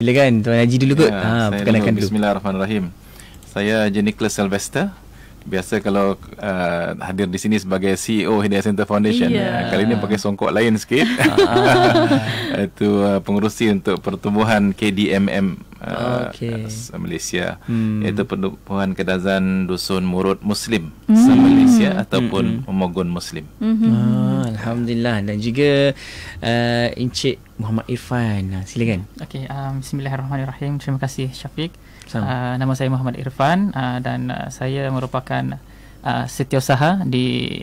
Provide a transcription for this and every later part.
Silakan Tuan Haji dulu kot. Perkenalkan dulu. Bismillahirrahmanirrahim. Saya Nicholas Sylvester. Biasa kalau hadir di sini sebagai CEO Hidayah Center Foundation. Kali ini pakai songkok lain sikit. Itu pengerusi untuk pertumbuhan KDMM Malaysia, iaitu pertumbuhan Kadazan Dusun Murud Muslim se-Malaysia ataupun Memogun Muslim. Alhamdulillah. Dan juga Encik Muhammad Irfan, silakan. Okey, bismillahirrahmanirrahim. Terima kasih Syafiq. Nama saya Muhammad Irfan dan saya merupakan setiausaha di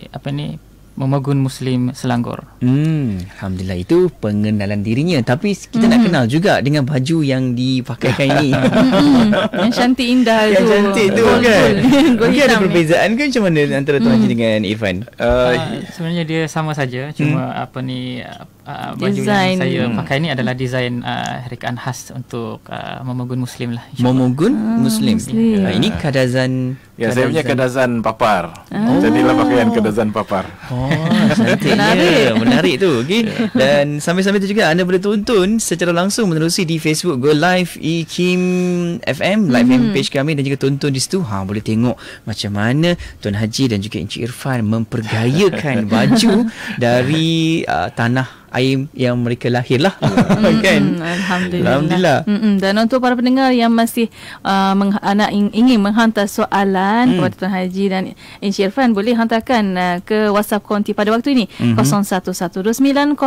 Memogun Muslim Selangor. Alhamdulillah, itu pengenalan dirinya. Tapi kita nak kenal juga dengan baju yang dipakaikan ini. Yang cantik indah tu. Yang cantik tu kan. Mungkin ada perbezaan ke macam mana antara Tuan Haji dengan Irfan? Sebenarnya dia sama saja. Cuma baju yang saya pakai ni adalah desain rekaan khas untuk Memogun Muslim lah. Memogun Muslim. Ini Kadazan. Ya, saya punya Kadazan Papar. Jadilah pakaian Kadazan Papar. Cantiknya. Menarik tu. Okay. Dan sambil-sambil tu juga anda boleh tonton secara langsung menerusi di Facebook Go Live IKIM FM, live page kami, dan juga tonton di situ. Boleh tengok macam mana Tuan Haji dan juga Encik Irfan mempergayakan baju dari tanah air yang mereka lahir lah. Kan? Alhamdulillah. Dan untuk para pendengar yang masih ingin menghantar soalan kepada Tuan Haji dan Encik Irfan, boleh hantarkan ke WhatsApp konti pada waktu ini 01129004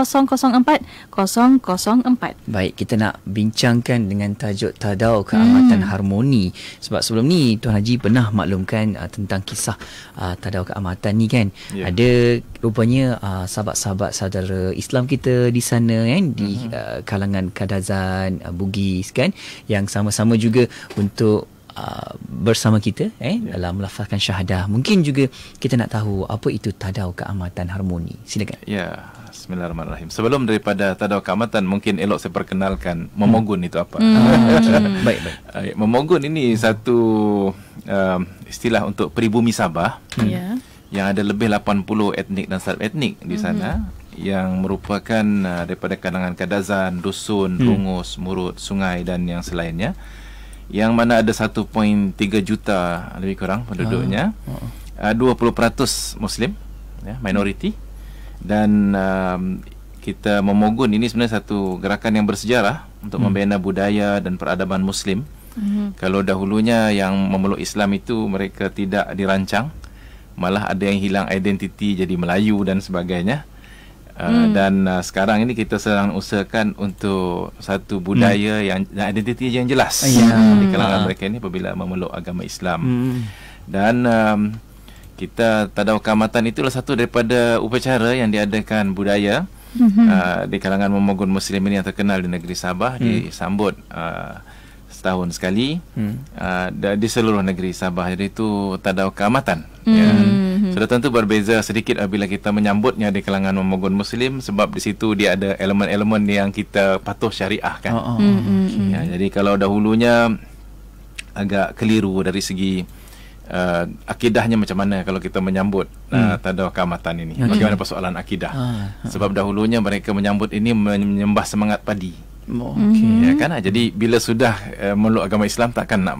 004. Baik, kita nak bincangkan dengan tajuk Tadau Keamatan Harmoni. Sebab sebelum ni Tuan Haji pernah maklumkan tentang kisah Tadau Keamatan ni kan. Ada rupanya sahabat-sahabat saudara Islam kita di sana kan, di kalangan Kadazan Bugis kan, yang sama-sama juga untuk bersama kita dalam melafazkan syahadah. Mungkin juga kita nak tahu apa itu Tadau Keamatan Harmoni. Silakan. Ya, bismillahirrahmanirrahim. Sebelum daripada Tadau Keamatan, mungkin elok saya perkenalkan Memogun itu apa. Baik. Memogun ini satu istilah untuk peribumi Sabah. Yang ada lebih 80 etnik dan sub-etnik di sana, yang merupakan daripada kalangan Kadazan, Dusun, Rungus, Murud, Sungai dan yang selainnya, yang mana ada 1.3 juta lebih kurang penduduknya. 20% Muslim, minoriti. Dan kita Memogun ini sebenarnya satu gerakan yang bersejarah untuk membina budaya dan peradaban Muslim. Kalau dahulunya yang memeluk Islam itu mereka tidak dirancang, malah ada yang hilang identiti jadi Melayu dan sebagainya. Dan sekarang ini kita sedang usahakan untuk satu budaya yang identiti yang jelas di kalangan mereka ini apabila memeluk agama Islam. Dan kita Tadau Keamatan itulah satu daripada upacara yang diadakan budaya di kalangan Memogun Muslim ini yang terkenal di negeri Sabah, disambut setahun sekali di seluruh negeri Sabah. Jadi itu Tadau Keamatan. Sudah tentu berbeza sedikit apabila kita menyambutnya di kalangan Memogun Muslim, sebab di situ dia ada elemen-elemen yang kita patuh syariah kan. Jadi kalau dahulunya agak keliru dari segi akidahnya macam mana kalau kita menyambut Tadau Keamatan ini. Bagaimana persoalan akidah? Sebab dahulunya mereka menyambut ini menyembah semangat padi. Ya kan? Jadi bila sudah memeluk agama Islam, takkan nak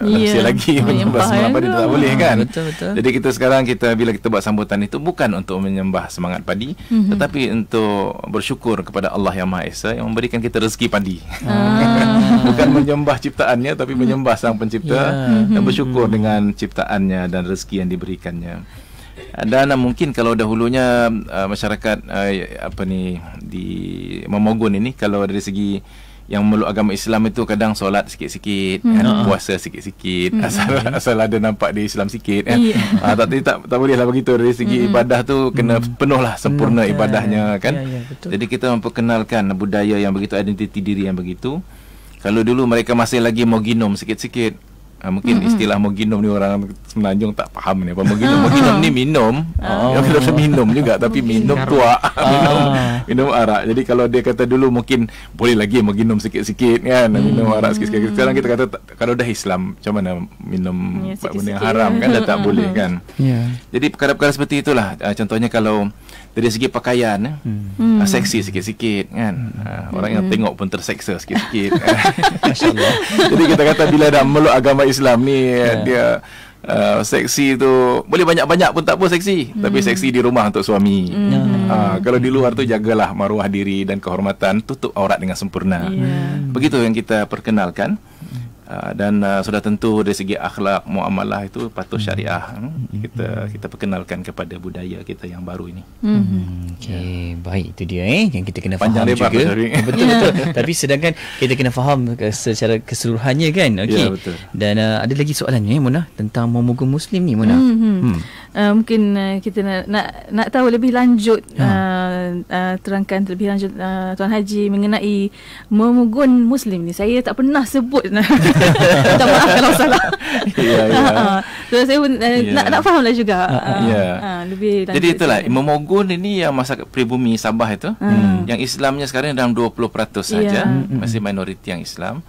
rahsia lagi menyembah semangat padi, tak boleh kan? Betul. Jadi kita sekarang bila kita buat sambutan itu bukan untuk menyembah semangat padi, tetapi untuk bersyukur kepada Allah yang Maha Esa yang memberikan kita rezeki padi. Bukan menyembah ciptaannya, tapi menyembah Sang Pencipta dan bersyukur dengan ciptaannya dan rezeki yang diberikannya. Dan mungkin kalau dahulunya masyarakat di Memogun ini, kalau dari segi yang memeluk agama Islam itu kadang solat sikit-sikit, puasa sikit-sikit, asal ada nampak di Islam sikit kan. Tak bolehlah begitu. Dari segi ibadah tu kena penuhlah, sempurna ibadahnya kan. Jadi kita memperkenalkan budaya yang begitu, identiti diri yang begitu. Kalau dulu mereka masih lagi moginum sikit-sikit, Mungkin istilah moginum ni orang Semenanjung tak faham ni apa moginum. Moginum ni minum. Yang kita minum juga tapi minum tuak. minum arak. Jadi kalau dia kata dulu mungkin boleh lagi moginum sikit-sikit kan, minum arak sikit-sikit. Sekarang kita kata kalau dah Islam macam mana minum benda yang haram kan, dah tak boleh kan. Jadi perkara-perkara seperti itulah. Contohnya kalau dari segi pakaian seksi sikit-sikit kan. Orang yang tengok pun terseksa sikit-sikit. Masya-Allah. Jadi kita kata bila dah meluk agama Islam ni dia seksi tu boleh banyak-banyak pun tak apa seksi, tapi seksi di rumah untuk suami. Kalau di luar tu jagalah maruah diri dan kehormatan, tutup aurat dengan sempurna. Begitu yang kita perkenalkan. Dan sudah tentu dari segi akhlak muamalah itu patuh syariah. Kita perkenalkan kepada budaya kita yang baru ini. Okey, baik, itu dia yang kita kena faham juga. Betul. Tapi sedangkan kita kena faham secara keseluruhannya kan. Okey. Ya, betul. Dan ada lagi soalan ni Mona tentang memogun muslim ni Mona. Mungkin kita nak tahu lebih lanjut, terangkan lebih lanjut Tuan Haji mengenai memogun muslim ni. Saya tak pernah sebut. Minta maaf kalau salah. So saya pun nak fahamlah juga. Lebih lanjut. Jadi itulah memogun ini yang masyarakat pribumi Sabah itu, yang Islamnya sekarang dalam 20% saja, masih minoriti yang Islam.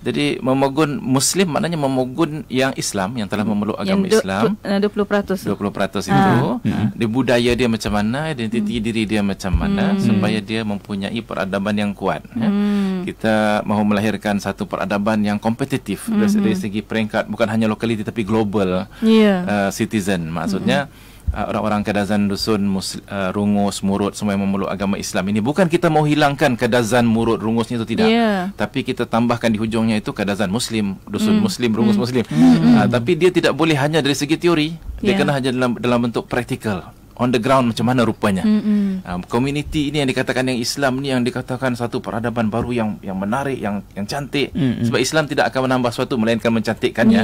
Jadi memogun muslim maknanya memogun yang Islam, yang telah memeluk agama Islam. 20% itu di budaya dia macam mana, identiti diri dia macam mana, supaya dia mempunyai peradaban yang kuat. Kita mahu melahirkan satu peradaban yang kompetitif dari segi peringkat bukan hanya lokaliti tapi global citizen. Maksudnya orang-orang Kadazan, Dusun, Rungus, Murut, semua yang memeluk agama Islam ini, bukan kita mau hilangkan Kadazan, Murut, Rungusnya itu, tidak. Tapi kita tambahkan di hujungnya itu Kadazan Muslim, Dusun Muslim, Rungus Muslim. Tapi dia tidak boleh hanya dari segi teori, dia kena hanya dalam bentuk praktikal, on the ground macam mana rupanya. Community ini yang dikatakan yang Islam ni, yang dikatakan satu peradaban baru yang menarik, yang cantik. Sebab Islam tidak akan menambah sesuatu melainkan mencantikkannya.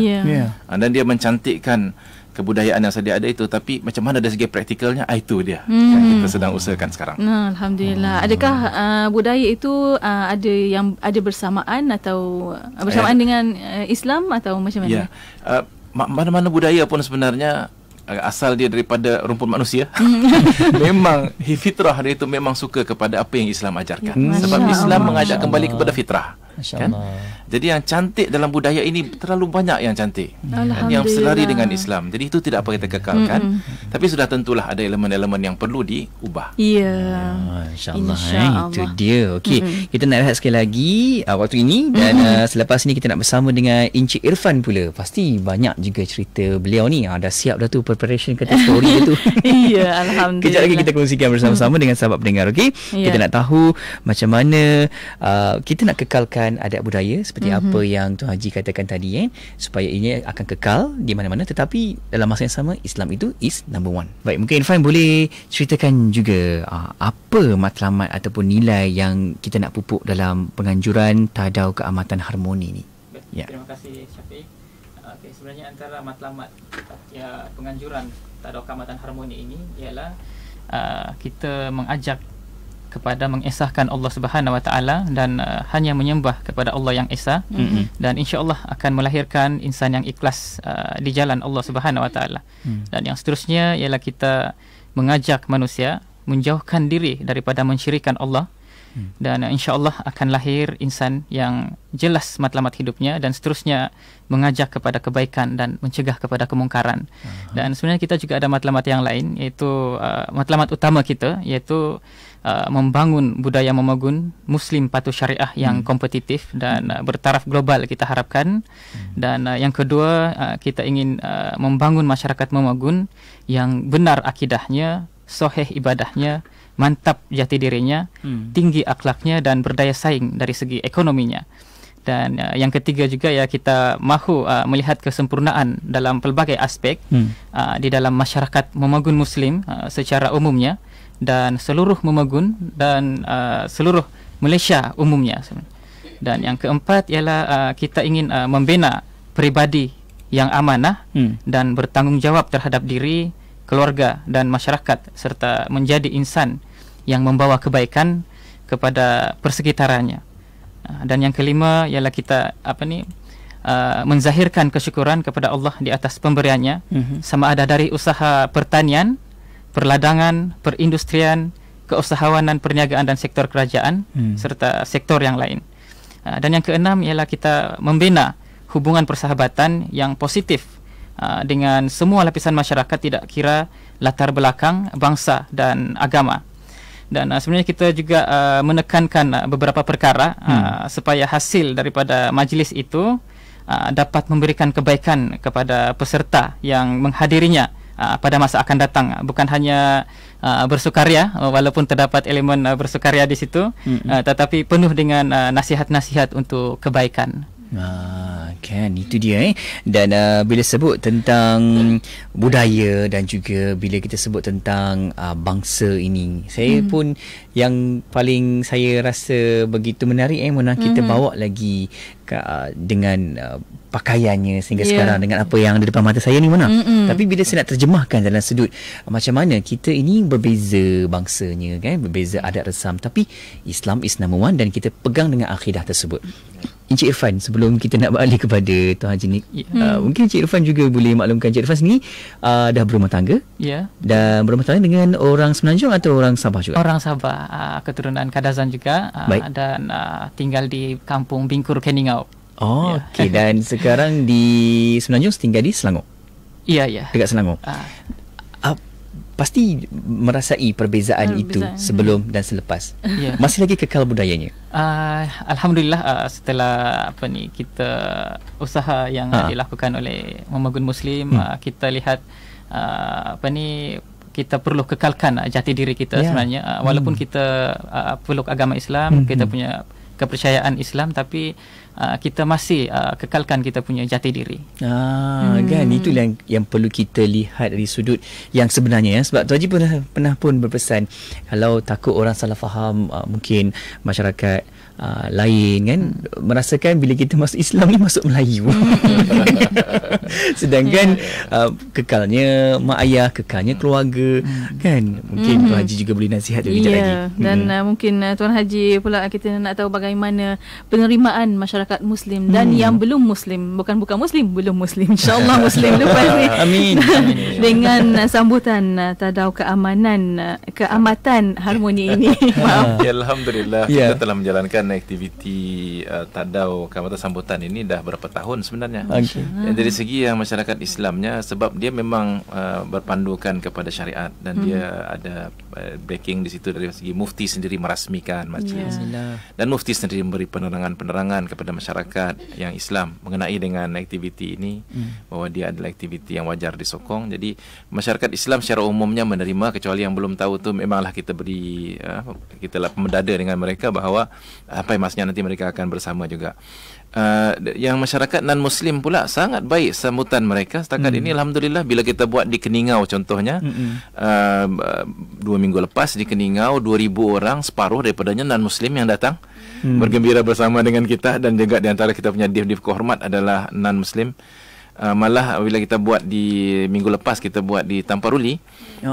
Dan dia mencantikkan kebudayaan yang sedia ada itu, tapi macam mana dari segi praktikalnya, itu dia yang kita sedang usahakan sekarang. Alhamdulillah. Adakah budaya itu ada bersamaan atau bersamaan dengan Islam atau macam mana? Mana-mana budaya pun sebenarnya asal dia daripada rumpun manusia, memang fitrah dia itu memang suka kepada apa yang Islam ajarkan. Sebab Islam mengajak kembali kepada fitrah. Kan? Jadi yang cantik dalam budaya ini terlalu banyak yang cantik, yang selari dengan Islam. Jadi itu tidak apa kita kekalkan, tapi sudah tentulah ada elemen-elemen yang perlu diubah. InsyaAllah. Itu dia. Okey, kita nak rehat sekali lagi waktu ini, dan selepas ini kita nak bersama dengan Encik Irfan pula. Pasti banyak juga cerita beliau ni. Dah siap dah tu preparation kata story dia tu. Alhamdulillah. Kejap lagi kita kongsikan bersama-sama dengan sahabat pendengar. Okey, kita nak tahu macam mana kita nak kekalkan adat budaya seperti apa yang Tuan Haji katakan tadi, supaya ini akan kekal di mana-mana, tetapi dalam masa yang sama Islam itu is number one. Baik, mungkin Irfan boleh ceritakan juga apa matlamat ataupun nilai yang kita nak pupuk dalam penganjuran Tadau Keamatan Harmoni ni. Terima kasih Syafiq. Sebenarnya antara matlamat penganjuran Tadau Keamatan Harmoni ini ialah kita mengajak kepada mengesahkan Allah Subhanahu Wa Taala dan hanya menyembah kepada Allah yang esa, dan insya-Allah akan melahirkan insan yang ikhlas di jalan Allah Subhanahu Wa Taala. Dan yang seterusnya ialah kita mengajak manusia menjauhkan diri daripada mensyirikkan Allah, dan insya-Allah akan lahir insan yang jelas matlamat hidupnya, dan seterusnya mengajak kepada kebaikan dan mencegah kepada kemungkaran. Dan sebenarnya kita juga ada matlamat yang lain, iaitu matlamat utama kita, iaitu membangun budaya memogun muslim patuh syariah yang kompetitif dan bertaraf global kita harapkan. Dan yang kedua, kita ingin membangun masyarakat memogun yang benar akidahnya, sahih ibadahnya, mantap jati dirinya, tinggi akhlaknya, dan berdaya saing dari segi ekonominya. Dan yang ketiga juga kita mahu melihat kesempurnaan dalam pelbagai aspek di dalam masyarakat memogun muslim secara umumnya, dan seluruh memogun dan seluruh Malaysia umumnya. Dan yang keempat ialah kita ingin membina peribadi yang amanah dan bertanggungjawab terhadap diri, keluarga dan masyarakat, serta menjadi insan yang membawa kebaikan kepada persekitarannya. Dan yang kelima ialah kita menzahirkan kesyukuran kepada Allah di atas pemberiannya, sama ada dari usaha pertanian, perladangan, perindustrian, keusahawanan, perniagaan dan sektor kerajaan serta sektor yang lain. Dan yang keenam ialah kita membina hubungan persahabatan yang positif dengan semua lapisan masyarakat, tidak kira latar belakang, bangsa dan agama. Dan sebenarnya kita juga menekankan beberapa perkara supaya hasil daripada majlis itu dapat memberikan kebaikan kepada peserta yang menghadirinya pada masa akan datang. Bukan hanya bersukaria, walaupun terdapat elemen bersukaria di situ, tetapi penuh dengan nasihat-nasihat untuk kebaikan. Kan itu dia dan bila sebut tentang budaya dan juga bila kita sebut tentang bangsa ini, saya pun yang paling saya rasa begitu menarik Mona, kita bawa lagi dengan pakaiannya sehingga sekarang dengan apa yang ada depan mata saya ni Mona. Tapi bila saya nak terjemahkan dalam sudut macam mana kita ini berbeza bangsanya kan, berbeza adat resam, tapi Islam is number one dan kita pegang dengan akidah tersebut. Encik Irfan, sebelum kita nak balik kepada Tuan Haji ni, mungkin Encik Irfan juga boleh maklumkan Encik Irfan sendiri dah berumah tangga. Dan berumah tangga dengan orang Semenanjung atau orang Sabah juga? Orang Sabah, keturunan Kadazan juga, dan tinggal di kampung Bingkur Keningau. Okey. Dan sekarang di Semenanjung, tinggal di Selangor? Ya. Dekat Selangor. Pasti merasai perbezaan itu sebelum dan selepas. Masih lagi kekal budayanya? Alhamdulillah, setelah kita usaha yang dilakukan oleh Memagun Muslim, kita lihat kita perlu kekalkan jati diri kita sebenarnya. Walaupun kita peluk agama Islam, kita punya kepercayaan Islam, tapi kita masih kekalkan kita punya jati diri. Kan itulah yang perlu kita lihat dari sudut yang sebenarnya sebab Tuan Haji pernah pun berpesan, kalau takut orang salah faham, mungkin masyarakat lain kan merasakan bila kita masuk Islam ni masuk Melayu. Sedangkan kekalnya mak ayah, kekalnya keluarga kan. Mungkin Tuan Haji juga boleh nasihat kita lagi. Dan mungkin Tuan Haji pula kita nak tahu bagaimana penerimaan masyarakat Muslim dan yang belum Muslim, bukan Muslim, belum Muslim, insyaAllah Muslim lepas ni. Amin. Dengan sambutan Tadau Keamatan Harmoni ini. Maaf. Alhamdulillah kita telah menjalankan aktiviti Tadau Keamatan Sambutan ini dah berapa tahun sebenarnya. Dan dari segi yang masyarakat Islamnya, sebab dia memang berpandukan kepada syariat dan dia ada backing di situ dari segi mufti sendiri merasmikan majlis. Dan mufti sendiri memberi penerangan kepada masyarakat yang Islam mengenai dengan aktiviti ini, bahawa dia adalah aktiviti yang wajar disokong. Jadi masyarakat Islam secara umumnya menerima, kecuali yang belum tahu tu memanglah kita beri kita lah pemendada dengan mereka bahawa sampai masanya nanti mereka akan bersama juga. Yang masyarakat non-Muslim pula sangat baik sambutan mereka setakat ini. Alhamdulillah, bila kita buat di Keningau contohnya, 2 minggu lepas di Keningau 2,000 orang, separuh daripadanya non-Muslim yang datang bergembira bersama dengan kita, dan juga di antara kita punya div-div kehormat adalah non-Muslim. Malah bila kita buat di minggu lepas, kita buat di Tamparuli,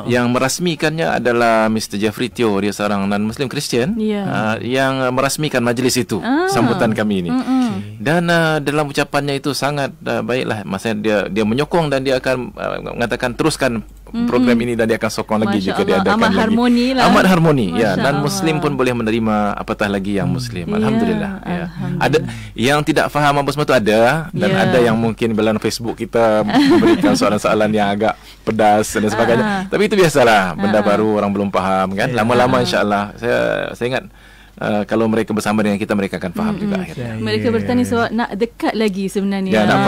yang merasmikannya adalah Mr. Jeffrey Teo, dia seorang non-Muslim Kristian, yang merasmikan majlis itu, sambutan kami ini. Dan dalam ucapannya itu sangat baiklah, maksudnya dia menyokong dan dia akan mengatakan teruskan program ini dan dia akan sokong lagi jika dia adakan amat lagi. Harmoni lah. Amat harmoni. Non-Muslim pun boleh menerima, apatah lagi yang Muslim. Alhamdulillah. Ada yang tidak faham apa semua itu ada, dan ada yang mungkin dalam Facebook kita memberikan soalan-soalan yang agak pedas dan sebagainya. Tapi itu biasalah, benda baru orang belum faham kan. Lama-lama insya-Allah saya ingat kalau mereka bersama dengan kita, mereka akan faham juga akhirnya. Mereka bertanya sebab nak dekat lagi sebenarnya. Nak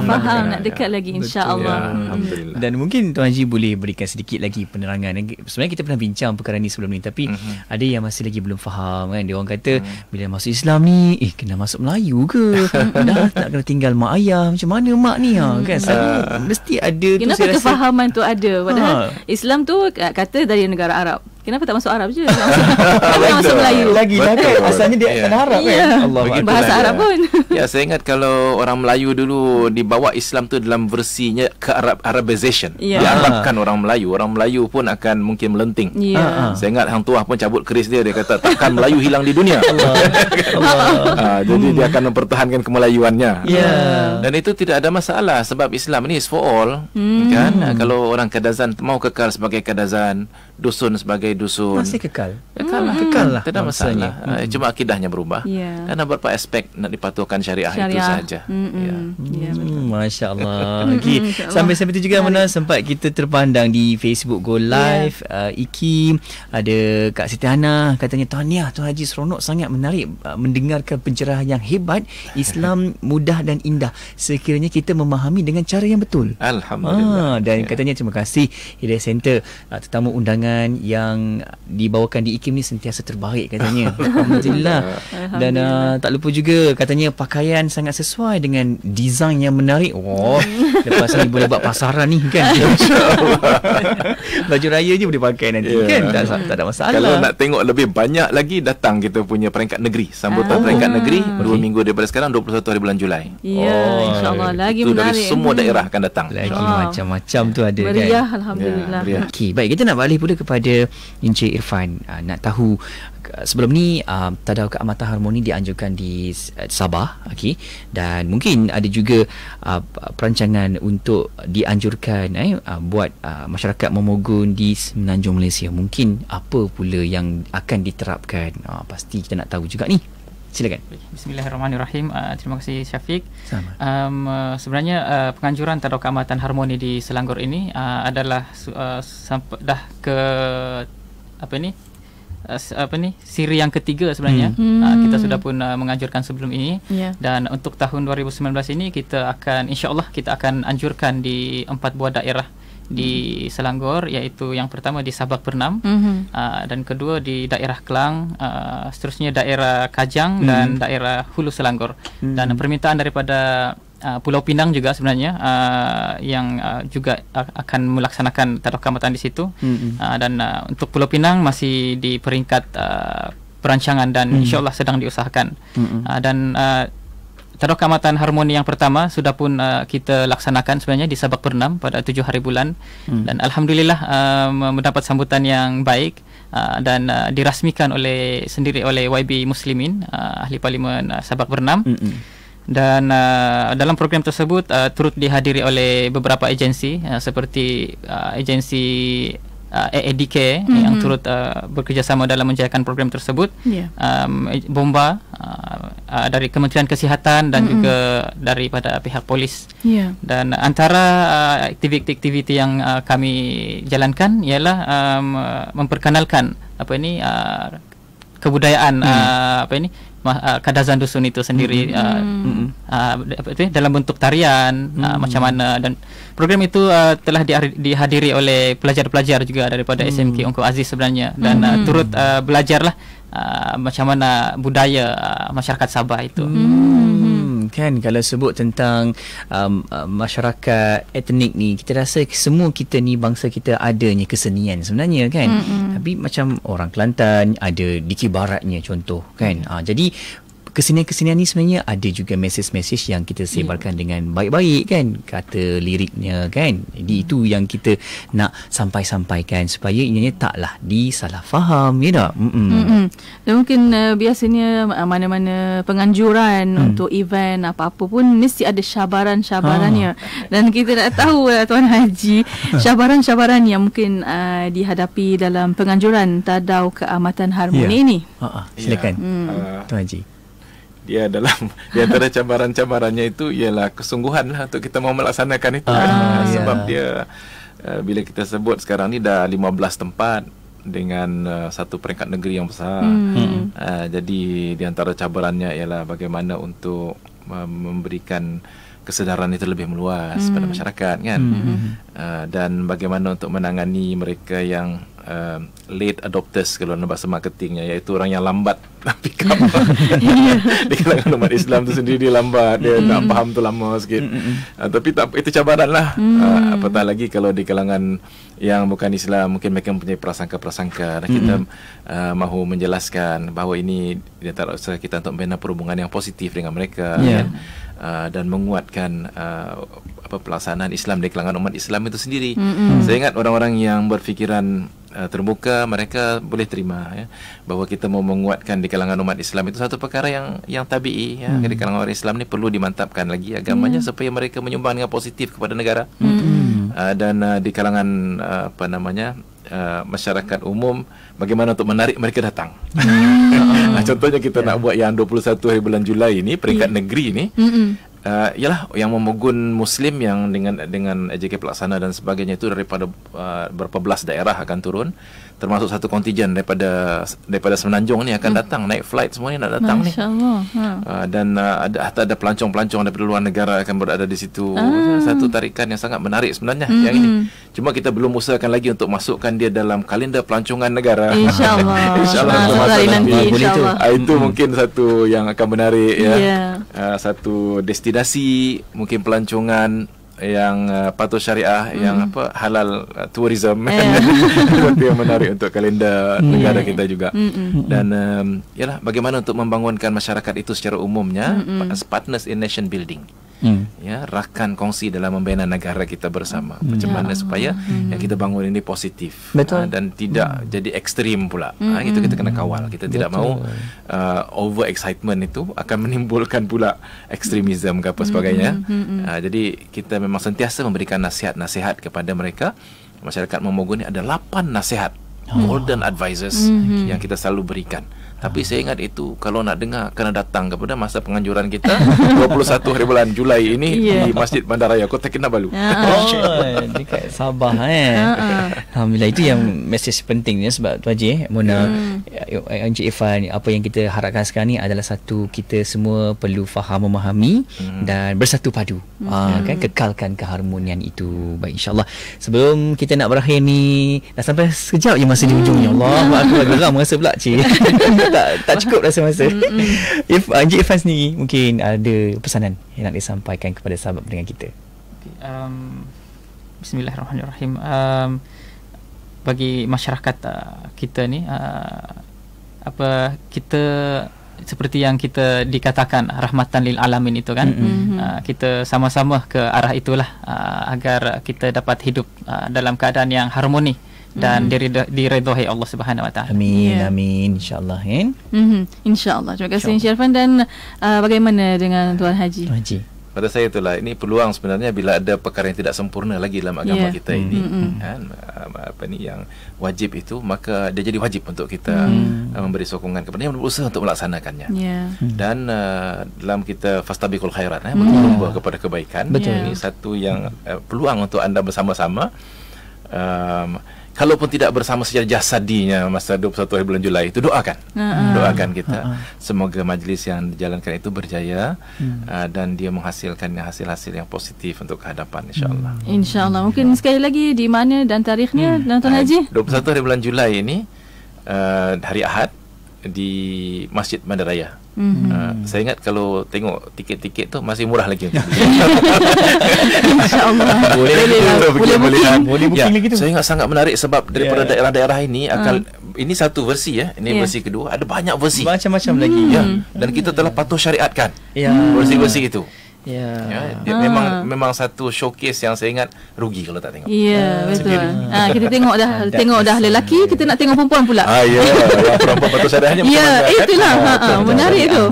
faham, nak dekat lagi insya-Allah. Alhamdulillah. Dan mungkin Tuan Haji boleh berikan sedikit lagi penerangan. Sebenarnya kita pernah bincang perkara ni sebelum ni, tapi ada yang masih lagi belum faham kan. Dia orang kata bila masuk Islam ni, kena masuk Melayu ke? Dah tak kena tinggal mak ayah, macam mana mak ni kan? Mesti ada tu. Kenapa kefahaman tu ada? Padahal Islam tu kata dari negara Arab. Kenapa tak masuk Arab je? Kenapa masuk Melayu? Lagi kan? Asalnya dia akan Arab kan? Allah, bahasa Arab pun. Ya, saya ingat kalau orang Melayu dulu dibawa Islam tu dalam versinya ke Arabization. Diarabkan orang Melayu pun akan mungkin melenting. Saya ingat hang tuah pun cabut keris dia kata takkan Melayu hilang di dunia. Jadi dia akan mempertahankan kemelayuannya. Dan itu tidak ada masalah sebab Islam ni is for all. Kan? Kalau orang Kadazan mau kekal sebagai Kadazan, dusun sebagai dusun, masih kekal lah. Tidak ada masalah. Cuma akidahnya berubah. Karena beberapa aspek nak dipatuhkan syariah itu saja. Masya Allah. Sampai itu juga mana sempat kita terpandang di Facebook Go Live. Iki, ada Kak Siti Hana katanya, tahniah Tuan Haji, seronok sangat menarik mendengarkan pencerahan yang hebat. Islam mudah dan indah sekiranya kita memahami dengan cara yang betul. Alhamdulillah. Dan katanya terima kasih Hidayah Center, tetamu undangan yang dibawakan di IKIM ni sentiasa terbaik katanya. Alhamdulillah. Dan tak lupa juga katanya pakaian sangat sesuai dengan design yang menarik. Lepas ni boleh buat pasaran ni kan. Baju raya je boleh pakai nanti kan. Tak ada masalah. Kalau nak tengok lebih banyak lagi, datang kita punya peringkat negeri, sambutan peringkat negeri 2 minggu daripada sekarang, 21 hari bulan Julai. InsyaAllah lagi itu menarik. Dari semua daerah akan datang. Lagi macam-macam tu ada meriah, kan. Alhamdulillah. Okey, baik, kita nak balik pula kepada Encik Irfan. Nak tahu sebelum ni Tadau Keamatan Harmoni dianjurkan di Sabah, okey, dan mungkin ada juga perancangan untuk dianjurkan buat masyarakat memogun di Semenanjung Malaysia. Mungkin apa pula yang akan diterapkan? Pasti kita nak tahu juga ni. Silakan. Bismillahirrahmanirrahim. Terima kasih Syafiq. Sebenarnya penganjuran Tadau Keamatan Harmoni di Selangor ini adalah dah ke siri yang ketiga sebenarnya. Kita sudah pun menganjurkan sebelum ini. Dan untuk tahun 2019 ini kita akan, insya-Allah kita akan anjurkan di 4 buah daerah di Selangor, iaitu yang pertama di Sabak Bernam, dan kedua di daerah Kelang, seterusnya daerah Kajang dan daerah Hulu Selangor. Dan permintaan daripada Pulau Pinang juga sebenarnya yang juga akan melaksanakan Tadau Keamatan di situ. Dan untuk Pulau Pinang masih di peringkat perancangan dan insya-Allah sedang diusahakan. Dan Tadau Keamatan Harmoni yang pertama sudah pun kita laksanakan sebenarnya di Sabak Bernam pada 7 hari bulan. Dan alhamdulillah mendapat sambutan yang baik dan dirasmikan oleh YB Muslimin, ahli parlimen Sabak Bernam. Dan dalam program tersebut turut dihadiri oleh beberapa agensi seperti agensi AADK yang turut bekerjasama dalam menjayakan program tersebut, Bomba dari Kementerian Kesihatan dan juga daripada pihak polis. Dan antara aktiviti-aktiviti yang kami jalankan ialah memperkenalkan kebudayaan Kadazan dusun itu sendiri, dalam bentuk tarian, macam mana. Dan program itu telah dihadiri oleh pelajar-pelajar juga daripada SMK Ongko Aziz sebenarnya, dan turut belajarlah macam mana budaya masyarakat Sabah itu. Kan kalau sebut tentang masyarakat etnik ni, kita rasa semua kita ni, bangsa kita adanya kesenian sebenarnya kan. Tapi macam orang Kelantan ada Dikir Baratnya contoh kan. Jadi kesenian-kesenian ni sebenarnya ada juga mesej-mesej yang kita sebarkan dengan baik-baik kan, kata liriknya kan. Jadi itu yang kita nak sampaikan supaya ianya taklah disalah faham, ya tak? Dan mungkin biasanya mana-mana penganjuran untuk event apa-apa pun mesti ada syabaran-syabarannya. Dan kita nak tahu Tuan Haji, syabaran-syabaran yang mungkin dihadapi dalam penganjuran Tadau Keamatan Harmoni ini. Silakan Tuan Haji. Dia di antara cabaran-cabarannya itu ialah kesungguhan lah untuk kita mau melaksanakan itu. Sebab dia bila kita sebut sekarang ni dah 15 tempat dengan satu peringkat negeri yang besar. Jadi di antara cabarannya ialah bagaimana untuk memberikan kesedaran itu lebih meluas pada masyarakat kan. Dan bagaimana untuk menangani mereka yang late adopters kalau dalam bahasa marketingnya, iaitu orang yang lambat pick up. Di kalangan umat Islam tu sendiri dia lambat, dia nak faham tu lama sikit. Tapi tak apa, itu cabaran lah. Apatah lagi kalau di kalangan yang bukan Islam, mungkin mereka mempunyai prasangka-prasangka, dan kita mahu menjelaskan bahawa ini di antara usaha kita untuk membina perhubungan yang positif dengan mereka, kan? Dan menguatkan pelaksanaan Islam di kalangan umat Islam itu sendiri. Saya ingat orang-orang yang berfikiran terbuka, mereka boleh terima, ya, bahawa kita mau menguatkan di kalangan umat Islam itu satu perkara yang tabi'i, ya. Di kalangan orang Islam ni perlu dimantapkan lagi agamanya supaya mereka menyumbang dengan positif kepada negara. Dan di kalangan masyarakat umum, bagaimana untuk menarik mereka datang. Contohnya kita nak buat yang 21 hari bulan Julai ini, peringkat negeri ni, ialah yang memogun Muslim yang dengan AJK pelaksana dan sebagainya itu daripada berapa belas daerah akan turun, termasuk satu kontijen daripada Semenanjung ni akan datang, naik flight semua ni nak datang. Masya Allah. Dan ada pelancong-pelancong daripada luar negara akan berada di situ. Satu tarikan yang sangat menarik sebenarnya yang ini. Cuma kita belum usahakan lagi untuk masukkan dia dalam kalender pelancongan negara. InsyaAllah. InsyaAllah nanti. Itu mungkin satu yang akan menarik, ya. Satu destinasi mungkin pelancongan yang patuh syariah, yang halal tourism, itu yang menarik untuk kalender negara kita juga. Dan yalah, bagaimana untuk membangunkan masyarakat itu secara umumnya as partners in nation building, ya, rakan kongsi dalam membina negara kita bersama. Macam mana supaya yang kita bangun ini positif, dan tidak jadi ekstrim pula. Itu kita kena kawal. Kita tidak mahu over excitement itu akan menimbulkan pula ekstremisme ke apa sebagainya. Jadi kita memang sentiasa memberikan nasihat-nasihat kepada mereka. Masyarakat Momogun ni ada 8 nasihat, golden advisors, yang kita selalu berikan. Tapi saya ingat itu, kalau nak dengar, kena datang kepada masa penganjuran kita 21 hari bulan Julai ini di Masjid Bandaraya Kota Kinabalu. Dekat Sabah. Alhamdulillah, itu yang mesej pentingnya. Sebab tu Haji, Mona, Encik Irfan, apa yang kita harapkan sekarang ni adalah satu, kita semua perlu faham, memahami dan bersatu padu, kan, kekalkan keharmonian itu. Baik, insyaAllah. Sebelum kita nak berakhir ni, dah sampai sekejap je masa di ujungnya. Allah, aku geram rasa pula, cik. tak cukup rasa masa. Encik Irfan sendiri mungkin ada pesanan yang nak disampaikan kepada sahabat pendengar kita. Bismillahirrahmanirrahim. Bagi masyarakat kita ni, kita seperti yang kita dikatakan rahmatan lil alamin itu, kan. Kita sama-sama ke arah itulah, agar kita dapat hidup dalam keadaan yang harmoni dan diridhai Allah Subhanahu Wa Taala. Amin, amin, insyaallah, kan. Insyaallah. Terima kasih Encik Irfan. Dan bagaimana dengan Tuan Haji? Pada saya itulah, ini peluang sebenarnya bila ada perkara yang tidak sempurna lagi dalam agama kita ini, kan, yang wajib itu, maka dia jadi wajib untuk kita memberi sokongan kepada yang berusaha untuk melaksanakannya. Dan dalam kita fastabiqul khairat, berlomba kepada kebaikan. Ini satu yang peluang untuk anda bersama-sama. Kalaupun tidak bersama secara jasadinya masa 21 hari bulan Julai itu, doakan kita semoga majlis yang dijalankan itu berjaya, dan dia menghasilkan hasil-hasil yang positif untuk kehadapan, insyaAllah. InsyaAllah. Mungkin sekali lagi di mana dan tarikhnya, Tuan Haji? 21 hari bulan Julai ini, hari Ahad, di Masjid Bandaraya. Saya ingat kalau tengok tiket-tiket tu masih murah lagi. InsyaAllah. Boleh booking lagi tu. Saya ingat sangat menarik sebab daripada daerah-daerah ini akan, ini satu versi, ya. Ini versi kedua, ada banyak versi. Macam-macam lagi. Dan kita telah patuh syariatkan versi-versi itu. Dia memang satu showcase yang saya ingat rugi kalau tak tengok. Betul. Kita tengok dah lelaki, kita nak tengok perempuan pula. Yang perempuan patut sadahnya. Itulah menarik tu.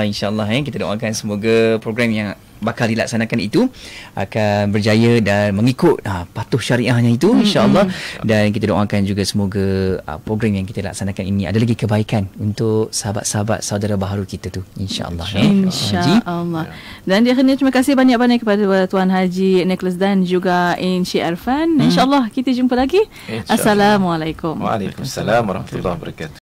InsyaAllah, kita doakan semoga program yang bakal dilaksanakan itu akan berjaya dan mengikut patuh syariahnya itu, insyaAllah. Dan kita doakan juga semoga program yang kita laksanakan ini ada lagi kebaikan untuk sahabat-sahabat saudara baharu kita tu, insyaAllah. InsyaAllah. Dan di akhirnya, terima kasih banyak-banyak kepada Tuan Haji Nicholas dan juga Encik Irfan. InsyaAllah kita jumpa lagi. Assalamualaikum. Waalaikumsalam warahmatullahi wabarakatuh.